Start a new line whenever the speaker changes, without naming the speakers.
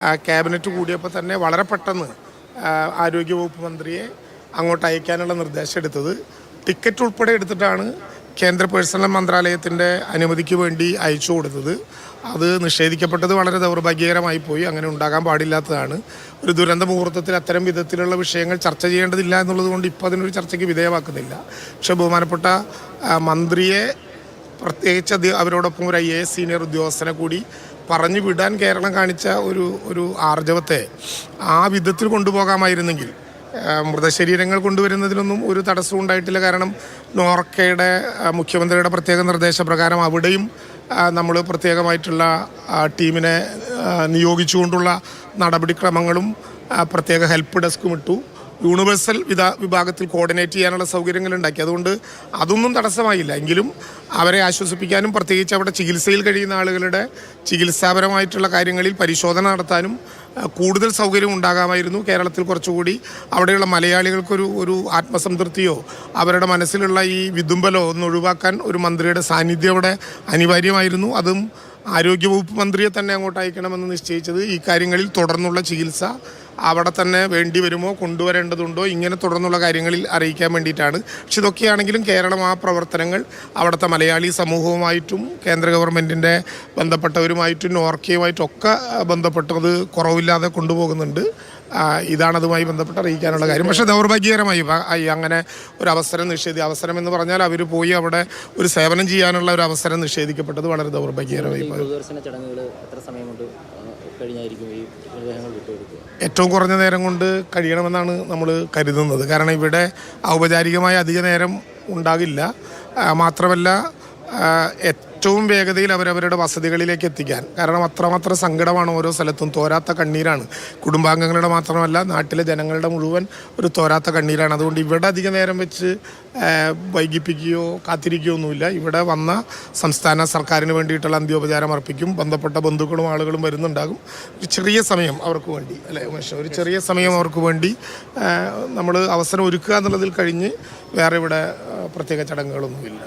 Cabinet കൂടിയപ്പോൾ തന്നെ വളരെ പെട്ടെന്ന് ആരോഗ്യവകുപ്പ് മന്ത്രിയെ അങ്ങോട്ട് അയക്കാനുള്ള നിർദ്ദേശം എടുത്തത്. ടിക്കറ്റ് ഉൾപ്പെടെ എടുത്തിട്ടാണ് കേന്ദ്ര പേഴ്സണൽ മന്ത്രാലയത്തിൻ്റെ അനുമതിക്ക് വേണ്ടി അയച്ചു കൊടുത്തത്. അത് നിഷേധിക്കപ്പെട്ടത് വളരെ ദൗർഭാഗ്യകരമായി പോയി. അങ്ങനെ ഉണ്ടാകാൻ പാടില്ലാത്തതാണ്. ഒരു ദുരന്ത മുഹൂർത്തത്തിൽ അത്തരം വിധത്തിലുള്ള വിഷയങ്ങൾ ചർച്ച ചെയ്യേണ്ടതില്ല എന്നുള്ളത് കൊണ്ട് ഇപ്പോൾ അതിനൊരു ചർച്ചയ്ക്ക് വിധേയമാക്കുന്നില്ല. പക്ഷേ ബഹുമാനപ്പെട്ട മന്ത്രിയെ പ്രത്യേകിച്ച് അവരോടൊപ്പം ഒരു IAS സീനിയർ ഉദ്യോഗസ്ഥനെ കൂടി പറഞ്ഞു വിടാൻ കേരളം കാണിച്ച ഒരു ആർജവത്തെ ആ വിധത്തിൽ കൊണ്ടുപോകാമായിരുന്നെങ്കിൽ മൃതശരീരങ്ങൾ കൊണ്ടുവരുന്നതിനൊന്നും ഒരു തടസ്സവും ഉണ്ടായിട്ടില്ല. കാരണം നോർക്കയുടെ മുഖ്യമന്ത്രിയുടെ പ്രത്യേക നിർദ്ദേശപ്രകാരം അവിടെയും നമ്മൾ പ്രത്യേകമായിട്ടുള്ള ടീമിനെ നിയോഗിച്ചുകൊണ്ടുള്ള നടപടിക്രമങ്ങളും പ്രത്യേക ഹെൽപ്പ് ഡെസ്കും ഇട്ടു. യൂണിവേഴ്സൽ വിഭാഗത്തിൽ കോർഡിനേറ്റ് ചെയ്യാനുള്ള സൗകര്യങ്ങൾ ഉണ്ടാക്കി. അതുകൊണ്ട് അതൊന്നും തടസ്സമായില്ല. എങ്കിലും അവരെ ആശ്വസിപ്പിക്കാനും പ്രത്യേകിച്ച് അവിടെ ചികിത്സയിൽ കഴിയുന്ന ആളുകളുടെ ചികിത്സാപരമായിട്ടുള്ള കാര്യങ്ങളിൽ പരിശോധന നടത്താനും കൂടുതൽ സൗകര്യം ഉണ്ടാകാമായിരുന്നു. കേരളത്തിൽ കുറച്ചുകൂടി അവിടെയുള്ള മലയാളികൾക്കൊരു ആത്മസംതൃപ്തിയോ അവരുടെ മനസ്സിലുള്ള ഈ വിതുമ്പലോ ഒന്ന് ഒഴിവാക്കാൻ ഒരു മന്ത്രിയുടെ സാന്നിധ്യം അവിടെ അനിവാര്യമായിരുന്നു. അതും ആരോഗ്യവകുപ്പ് മന്ത്രിയെ തന്നെ അങ്ങോട്ട് അയക്കണമെന്ന് നിശ്ചയിച്ചത് ഈ കാര്യങ്ങളിൽ തുടർന്നുള്ള ചികിത്സ അവിടെ തന്നെ വേണ്ടി വരുമോ, കൊണ്ടുവരേണ്ടതുണ്ടോ, ഇങ്ങനെ തുടർന്നുള്ള കാര്യങ്ങളിൽ അറിയിക്കാൻ വേണ്ടിയിട്ടാണ്. പക്ഷെ ഇതൊക്കെയാണെങ്കിലും കേരളം ആ പ്രവർത്തനങ്ങൾ അവിടുത്തെ മലയാളി സമൂഹവുമായിട്ടും കേന്ദ്ര ഗവൺമെൻറ്റിൻ്റെ ബന്ധപ്പെട്ടവരുമായിട്ടും നോർക്കയുമായിട്ടും ഒക്കെ ബന്ധപ്പെട്ടത് കുറവില്ലാതെ കൊണ്ടുപോകുന്നുണ്ട്. ഇതാണ് അതുമായി ബന്ധപ്പെട്ട് അറിയിക്കാനുള്ള കാര്യം. പക്ഷേ ദൗർഭാഗ്യകരമായി അങ്ങനെ ഒരു അവസരം എന്ന് പറഞ്ഞാൽ അവർ പോയി അവിടെ ഒരു സേവനം ചെയ്യാനുള്ള ഒരു അവസരം നിഷേധിക്കപ്പെട്ടത് വളരെ ദൗർഭാഗ്യകരമായി. ഏറ്റവും കുറഞ്ഞ നേരം കൊണ്ട് കഴിയണമെന്നാണ് നമ്മൾ കരുതുന്നത്. കാരണം ഇവിടെ ഔപചാരികമായ അധിക നേരം ഉണ്ടാകില്ല. മാത്രമല്ല ഏറ്റവും വേഗതയിൽ അവരവരുടെ വസതികളിലേക്ക് എത്തിക്കാൻ. കാരണം അത്രമാത്രം സങ്കടമാണ് ഓരോ സ്ഥലത്തും. തോരാത്ത കണ്ണീരാണ്. കുടുംബാംഗങ്ങളുടെ മാത്രമല്ല നാട്ടിലെ ജനങ്ങളുടെ മുഴുവൻ ഒരു തോരാത്ത കണ്ണീരാണ്. അതുകൊണ്ട് ഇവിടെ അധിക നേരം വെച്ച് വൈകിപ്പിക്കുകയോ കാത്തിരിക്കുകയോ ഒന്നുമില്ല. ഇവിടെ വന്ന സംസ്ഥാന സർക്കാരിന് വേണ്ടിയിട്ടുള്ള അന്ത്യോപചാരം അർപ്പിക്കും. ബന്ധപ്പെട്ട ബന്ധുക്കളും ആളുകളും വരുന്നുണ്ടാകും. ഒരു ചെറിയ സമയം അവർക്ക് വേണ്ടി, അല്ലേ ഉമേഷ്, ഒരു ചെറിയ സമയം അവർക്ക് വേണ്ടി നമ്മൾ അവസരം ഒരുക്കുക എന്നുള്ളതിൽ കഴിഞ്ഞ് വേറെ ഇവിടെ പ്രത്യേക ചടങ്ങുകളൊന്നുമില്ല.